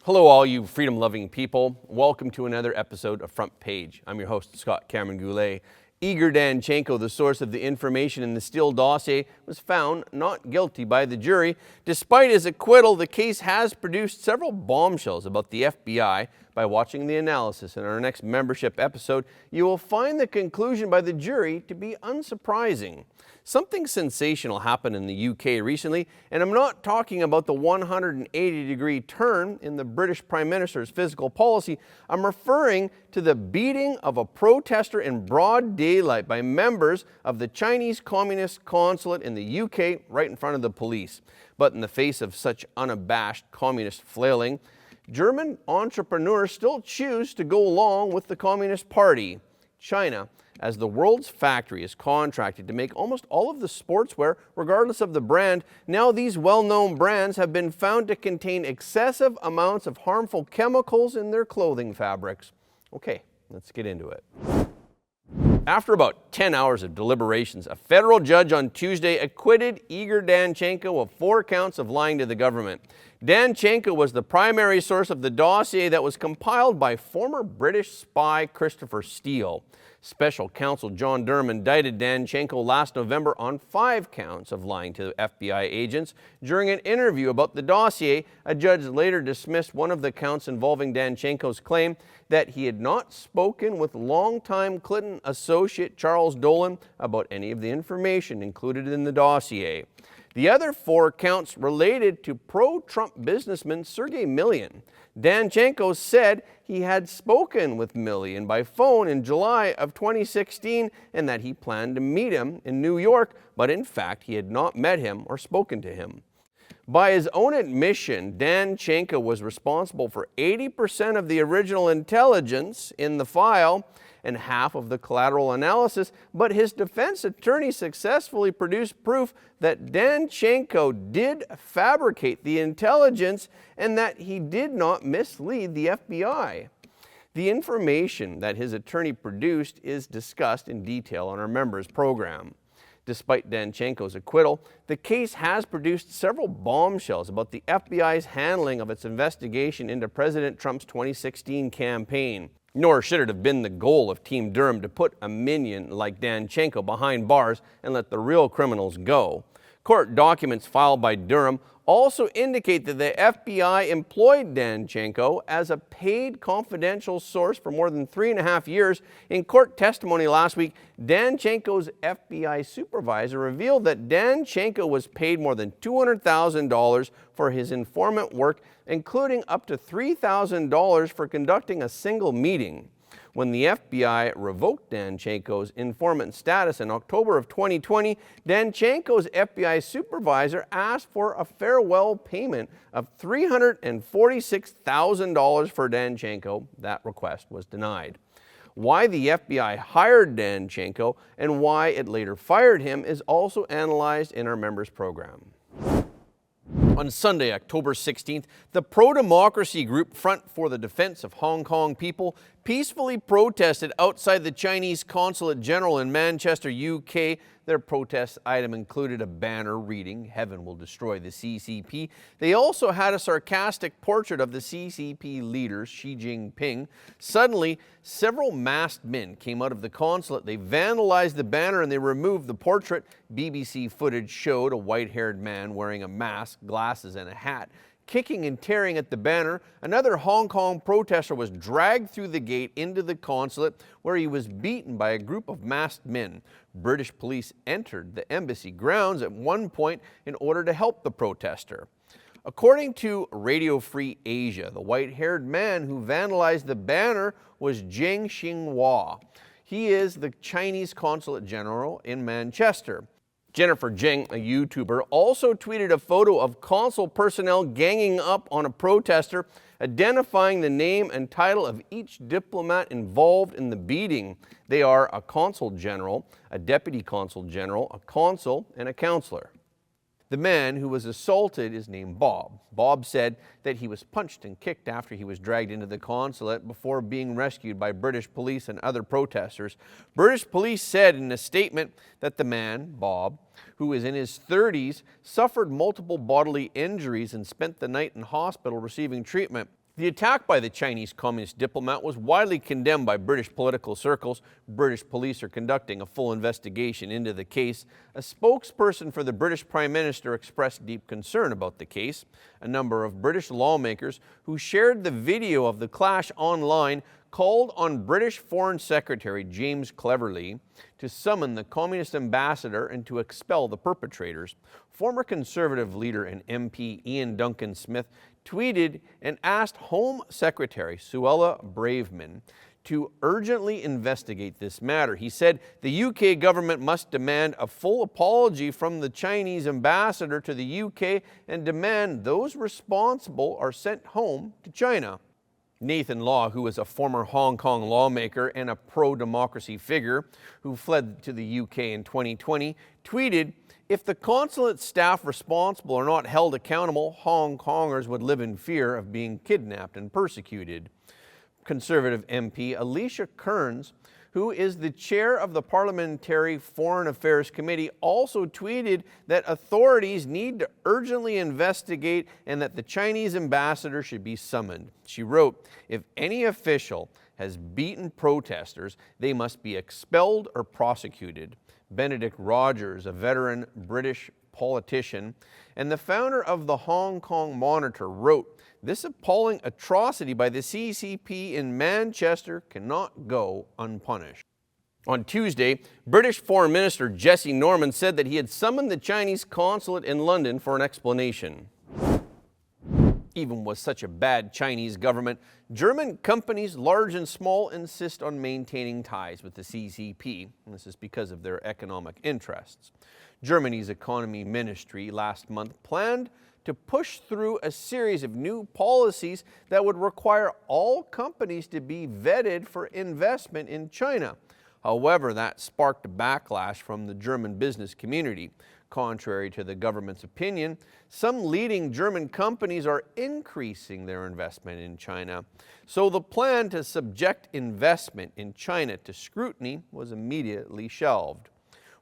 Hello all you freedom-loving people. Welcome to another episode of Front Page. I'm your host, Scott Cameron Goulet. Igor Danchenko, the source of the information in the Steele dossier, was found not guilty by the jury. Despite his acquittal, the case has produced several bombshells about the FBI. By watching the analysis in our next membership episode, you will find the conclusion by the jury to be unsurprising. Something sensational happened in the UK recently, and I'm not talking about the 180-degree turn in the British Prime Minister's fiscal policy. I'm referring to the beating of a protester in broad daylight by members of the Chinese Communist Consulate in the UK right in front of the police. But in the face of such unabashed communist flailing, German entrepreneurs still choose to go along with the Communist Party. China, as the world's factory, is contracted to make almost all of the sportswear, regardless of the brand. Now these well-known brands have been found to contain excessive amounts of harmful chemicals in their clothing fabrics. Okay, let's get into it. After about 10 hours of deliberations, a federal judge on Tuesday acquitted Igor Danchenko of 4 counts of lying to the government. Danchenko was the primary source of the dossier that was compiled by former British spy Christopher Steele. Special counsel John Durham indicted Danchenko last November on 5 counts of lying to FBI agents. During an interview about the dossier, a judge later dismissed one of the counts involving Danchenko's claim that he had not spoken with longtime Clinton associate Charles Dolan about any of the information included in the dossier. The other 4 counts related to pro-Trump businessman Sergey Millian. Danchenko said he had spoken with Millian by phone in July of 2016 and that he planned to meet him in New York, but in fact he had not met him or spoken to him. By his own admission, Danchenko was responsible for 80% of the original intelligence in the file and half of the collateral analysis, but his defense attorney successfully produced proof that Danchenko did fabricate the intelligence and that he did not mislead the FBI. The information that his attorney produced is discussed in detail on our members program. Despite Danchenko's acquittal, the case has produced several bombshells about the FBI's handling of its investigation into President Trump's 2016 campaign. Nor should it have been the goal of Team Durham to put a minion like Danchenko behind bars and let the real criminals go. Court documents filed by Durham also indicate that the FBI employed Danchenko as a paid confidential source for more than 3.5 years. In court testimony last week, Danchenko's FBI supervisor revealed that Danchenko was paid more than $200,000 for his informant work, including up to $3,000 for conducting a single meeting. When the FBI revoked Danchenko's informant status in October of 2020, Danchenko's FBI supervisor asked for a farewell payment of $346,000 for Danchenko. That request was denied. Why the FBI hired Danchenko and why it later fired him is also analyzed in our members program. On Sunday, October 16th, the pro-democracy group Front for the Defense of Hong Kong People peacefully protested outside the Chinese Consulate General in Manchester, UK. Their protest item included a banner reading, "Heaven will destroy the CCP." They also had a sarcastic portrait of the CCP leader, Xi Jinping. Suddenly, several masked men came out of the consulate. They vandalized the banner and they removed the portrait. BBC footage showed a white-haired man wearing a mask, glasses, and a hat, kicking and tearing at the banner. Another Hong Kong protester was dragged through the gate into the consulate, where he was beaten by a group of masked men. British police entered the embassy grounds at one point in order to help the protester. According to Radio Free Asia, the white-haired man who vandalized the banner was Zheng Xinghua. He is the Chinese Consulate General in Manchester. Jennifer Jing, a YouTuber, also tweeted a photo of consul personnel ganging up on a protester, identifying the name and title of each diplomat involved in the beating. They are a consul general, a deputy consul general, a consul, and a counselor. The man who was assaulted is named Bob. Bob said that he was punched and kicked after he was dragged into the consulate before being rescued by British police and other protesters. British police said in a statement that the man, Bob, who is in his 30s, suffered multiple bodily injuries and spent the night in hospital receiving treatment. The attack by the Chinese Communist diplomat was widely condemned by British political circles. British police are conducting a full investigation into the case. A spokesperson for the British Prime Minister expressed deep concern about the case. A number of British lawmakers who shared the video of the clash online called on British Foreign Secretary James Cleverly to summon the Communist ambassador and to expel the perpetrators. Former Conservative leader and MP Ian Duncan Smith tweeted and asked Home Secretary Suella Braverman to urgently investigate this matter. He said the UK government must demand a full apology from the Chinese ambassador to the UK and demand those responsible are sent home to China. Nathan Law, who is a former Hong Kong lawmaker and a pro-democracy figure who fled to the UK in 2020, tweeted, "If the consulate staff responsible are not held accountable, Hong Kongers would live in fear of being kidnapped and persecuted." Conservative MP Alicia Kearns, who is the chair of the Parliamentary Foreign Affairs Committee, also tweeted that authorities need to urgently investigate and that the Chinese ambassador should be summoned. She wrote, "If any official has beaten protesters, they must be expelled or prosecuted." Benedict Rogers, a veteran British politician and the founder of the Hong Kong Monitor, wrote, "This appalling atrocity by the CCP in Manchester cannot go unpunished." On Tuesday, British Foreign Minister Jesse Norman said that he had summoned the Chinese consulate in London for an explanation. Even with such a bad Chinese government, German companies, large and small, insist on maintaining ties with the CCP. And this is because of their economic interests. Germany's economy ministry last month planned to push through a series of new policies that would require all companies to be vetted for investment in China. However, that sparked a backlash from the German business community. Contrary to the government's opinion, some leading German companies are increasing their investment in China. So the plan to subject investment in China to scrutiny was immediately shelved.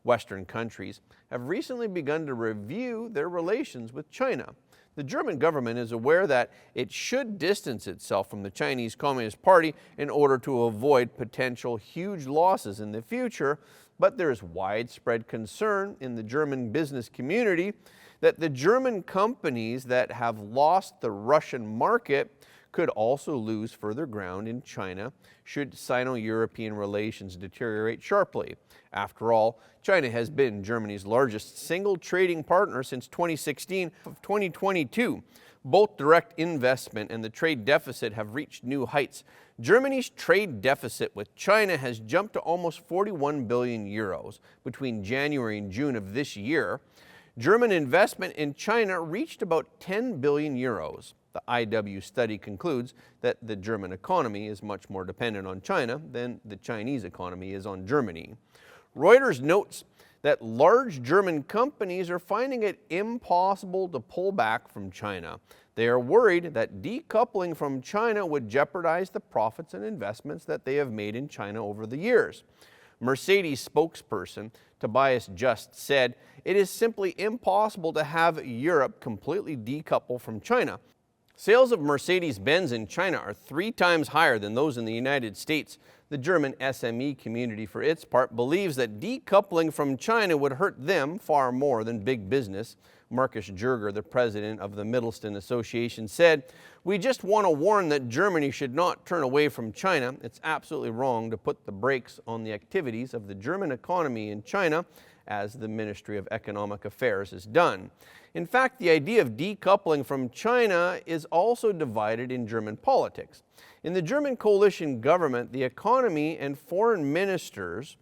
Western countries have recently begun to review their relations with China. The German government is aware that it should distance itself from the Chinese Communist Party in order to avoid potential huge losses in the future, but there is widespread concern in the German business community that the German companies that have lost the Russian market could also lose further ground in China should Sino-European relations deteriorate sharply. After all, China has been Germany's largest single trading partner since 2016. Of 2022, both direct investment and the trade deficit have reached new heights. Germany's trade deficit with China has jumped to almost 41 billion euros between January and June of this year. German investment in China reached about 10 billion euros. The IW study concludes that the German economy is much more dependent on China than the Chinese economy is on Germany. Reuters notes that large German companies are finding it impossible to pull back from China. They are worried that decoupling from China would jeopardize the profits and investments that they have made in China over the years. Mercedes spokesperson Tobias Just said, "It is simply impossible to have Europe completely decouple from China." Sales of Mercedes-Benz in China are 3 times higher than those in the United States. The German SME community, for its part, believes that decoupling from China would hurt them far more than big business. Markus Jürger, the president of the Mittelstand Association, said, "We just want to warn that Germany should not turn away from China. It's absolutely wrong to put the brakes on the activities of the German economy in China, as the Ministry of Economic Affairs has done." In fact, the idea of decoupling from China is also divided in German politics. In the German coalition government, the economy and foreign ministers,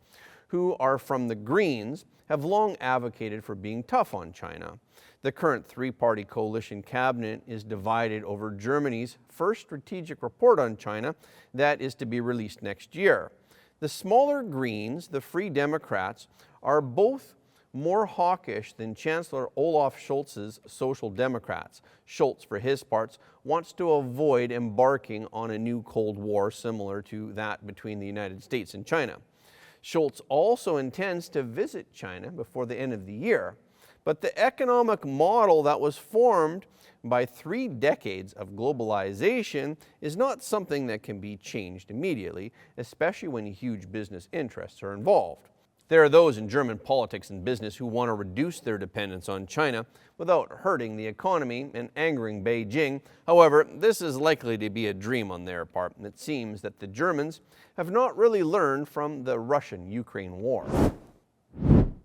who are from the Greens, have long advocated for being tough on China. The current 3-party coalition cabinet is divided over Germany's first strategic report on China that is to be released next year. The smaller Greens, the Free Democrats, are both more hawkish than Chancellor Olaf Scholz's Social Democrats. Scholz, for his part, wants to avoid embarking on a new Cold War similar to that between the United States and China. Scholz also intends to visit China before the end of the year. But the economic model that was formed by 3 decades of globalization is not something that can be changed immediately, especially when huge business interests are involved. There are those in German politics and business who want to reduce their dependence on China without hurting the economy and angering Beijing. However, this is likely to be a dream on their part, and it seems that the Germans have not really learned from the Russian-Ukraine war.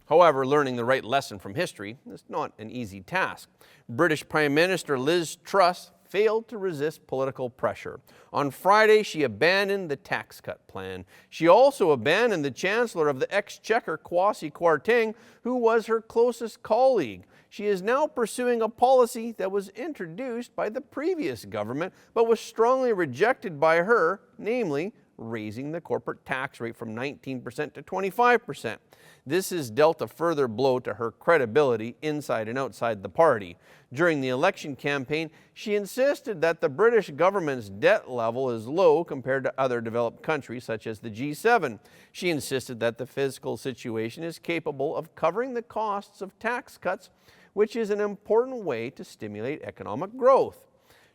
However, learning the right lesson from history is not an easy task. British Prime Minister Liz Truss failed to resist political pressure. On Friday, she abandoned the tax cut plan. She also abandoned the Chancellor of the Exchequer, Kwasi Kwarteng, who was her closest colleague. She is now pursuing a policy that was introduced by the previous government, but was strongly rejected by her, namely raising the corporate tax rate from 19% to 25%. This has dealt a further blow to her credibility inside and outside the party. During the election campaign, she insisted that the British government's debt level is low compared to other developed countries such as the G7. She insisted that the fiscal situation is capable of covering the costs of tax cuts, which is an important way to stimulate economic growth.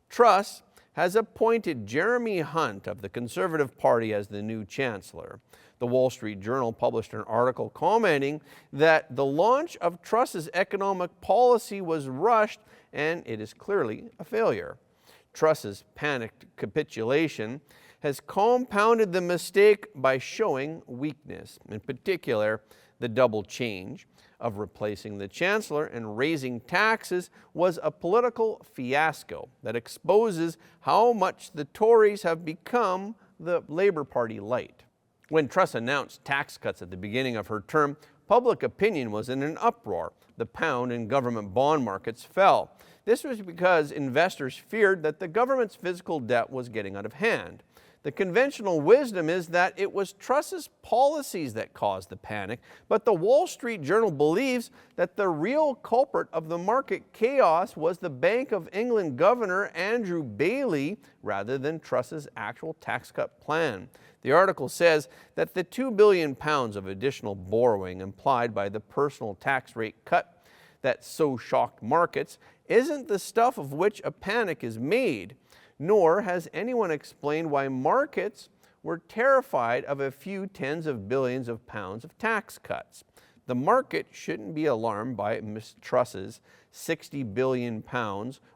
Truss has appointed Jeremy Hunt of the Conservative Party as the new Chancellor. The Wall Street Journal published an article commenting that the launch of Truss's economic policy was rushed and it is clearly a failure. Truss's panicked capitulation has compounded the mistake by showing weakness, in particular the double change of replacing the Chancellor and raising taxes was a political fiasco that exposes how much the Tories have become the Labour Party light. When Truss announced tax cuts at the beginning of her term, public opinion was in an uproar. The pound and government bond markets fell. This was because investors feared that the government's fiscal debt was getting out of hand. The conventional wisdom is that it was Truss's policies that caused the panic, but the Wall Street Journal believes that the real culprit of the market chaos was the Bank of England Governor Andrew Bailey rather than Truss's actual tax cut plan. The article says that the £2 billion of additional borrowing implied by the personal tax rate cut that so shocked markets isn't the stuff of which a panic is made. Nor has anyone explained why markets were terrified of a few tens of billions of pounds of tax cuts. The market shouldn't be alarmed by Ms. Truss's £60 billion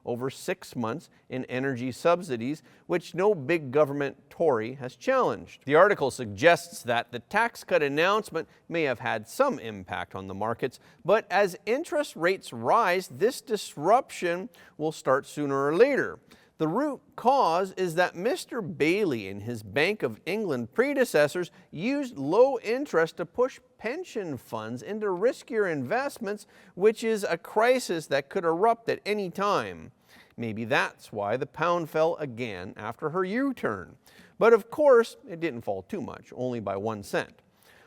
over 6 months in energy subsidies, which no big government Tory has challenged. The article suggests that the tax cut announcement may have had some impact on the markets, but as interest rates rise, this disruption will start sooner or later. The root cause is that Mr. Bailey and his Bank of England predecessors used low interest to push pension funds into riskier investments, which is a crisis that could erupt at any time. Maybe that's why the pound fell again after her U-turn. But of course, it didn't fall too much, only by 1 cent.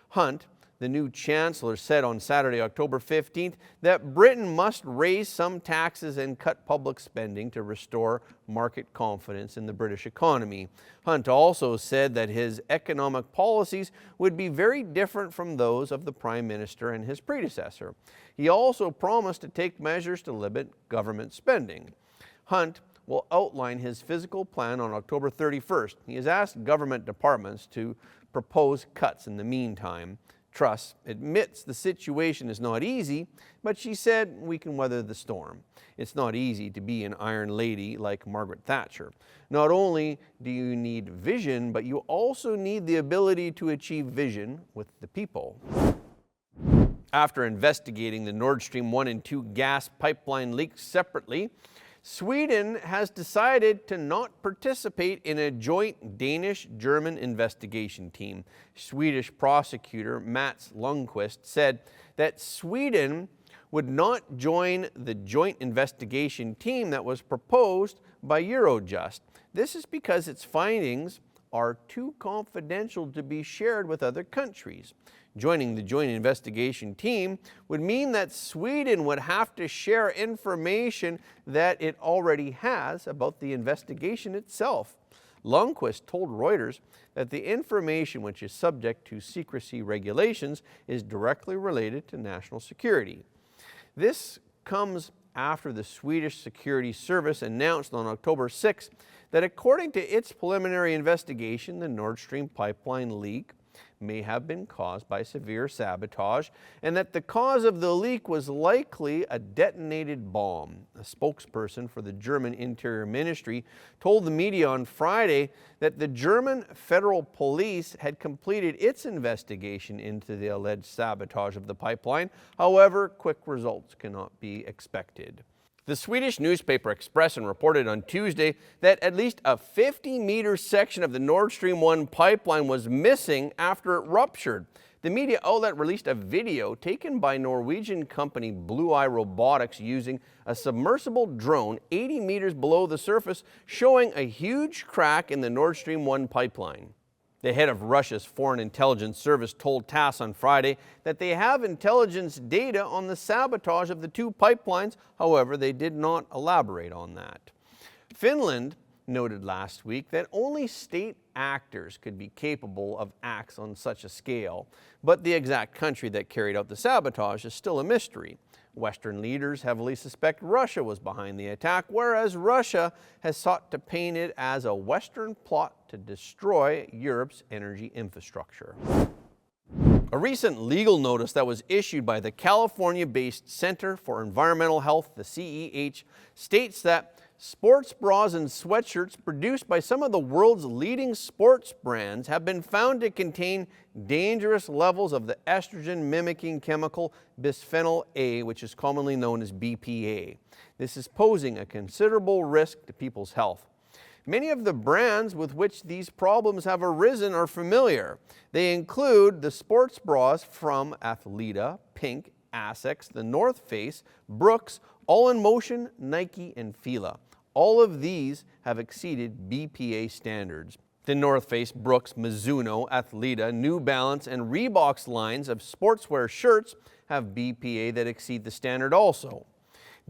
Hunt, the new Chancellor, said on Saturday, October 15th, that Britain must raise some taxes and cut public spending to restore market confidence in the British economy. Hunt also said that his economic policies would be very different from those of the Prime Minister and his predecessor. He also promised to take measures to limit government spending. Hunt will outline his fiscal plan on October 31st. He has asked government departments to propose cuts in the meantime. Truss admits the situation is not easy, but she said we can weather the storm. It's not easy to be an iron lady like Margaret Thatcher. Not only do you need vision, but you also need the ability to achieve vision with the people. After investigating the Nord Stream 1 and 2 gas pipeline leaks separately, Sweden has decided to not participate in a joint Danish-German investigation team. Swedish prosecutor Mats Lundqvist said that Sweden would not join the joint investigation team that was proposed by Eurojust. This is because its findings are too confidential to be shared with other countries. Joining the joint investigation team would mean that Sweden would have to share information that it already has about the investigation itself. Lundqvist told Reuters that the information, which is subject to secrecy regulations, is directly related to national security. This comes after the Swedish Security Service announced on October 6 that according to its preliminary investigation, the Nord Stream pipeline leak may have been caused by severe sabotage, and that the cause of the leak was likely a detonated bomb. A spokesperson for the German Interior Ministry told the media on Friday that the German Federal Police had completed its investigation into the alleged sabotage of the pipeline. However, quick results cannot be expected. The Swedish newspaper Expressen reported on Tuesday that at least a 50-meter section of the Nord Stream 1 pipeline was missing after it ruptured. The media outlet released a video taken by Norwegian company Blue Eye Robotics using a submersible drone 80 meters below the surface, showing a huge crack in the Nord Stream 1 pipeline. The head of Russia's Foreign Intelligence Service told TASS on Friday that they have intelligence data on the sabotage of the two pipelines. However, they did not elaborate on that. Finland noted last week that only state actors could be capable of acts on such a scale, but the exact country that carried out the sabotage is still a mystery. Western leaders heavily suspect Russia was behind the attack, whereas Russia has sought to paint it as a Western plot to destroy Europe's energy infrastructure. A recent legal notice that was issued by the California-based Center for Environmental Health, the CEH, states that sports bras and sweatshirts produced by some of the world's leading sports brands have been found to contain dangerous levels of the estrogen-mimicking chemical bisphenol A, which is commonly known as BPA. This is posing a considerable risk to people's health. Many of the brands with which these problems have arisen are familiar. They include the sports bras from Athleta, Pink, Asics, The North Face, Brooks, All in Motion, Nike, and Fila. All of these have exceeded BPA standards. The North Face, Brooks, Mizuno, Athleta, New Balance, and Reebok's lines of sportswear shirts have BPA that exceed the standard also.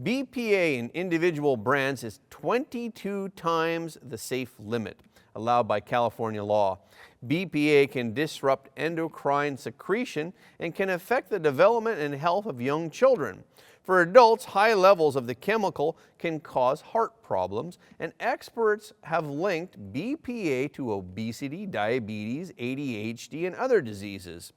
BPA in individual brands is 22 times the safe limit allowed by California law. BPA can disrupt endocrine secretion and can affect the development and health of young children. For adults, high levels of the chemical can cause heart problems, and experts have linked BPA to obesity, diabetes, ADHD, and other diseases.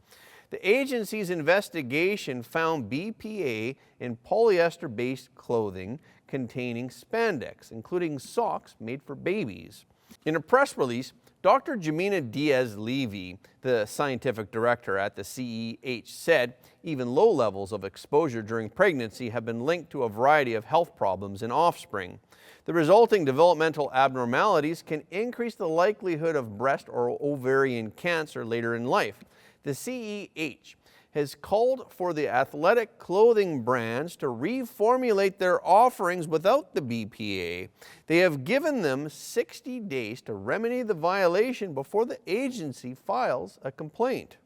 The agency's investigation found BPA in polyester-based clothing containing spandex, including socks made for babies. In a press release, Dr. Jimena Diaz-Levy, the scientific director at the CEH, said even low levels of exposure during pregnancy have been linked to a variety of health problems in offspring. The resulting developmental abnormalities can increase the likelihood of breast or ovarian cancer later in life. The CEH has called for the athletic clothing brands to reformulate their offerings without the BPA. They have given them 60 days to remedy the violation before the agency files a complaint.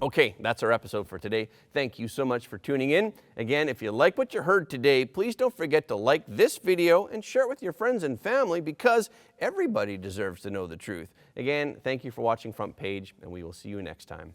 Okay, that's our episode for today. Thank you so much for tuning in. Again, if you like what you heard today, please don't forget to like this video and share it with your friends and family, because everybody deserves to know the truth. Again, thank you for watching Front Page, and we will see you next time.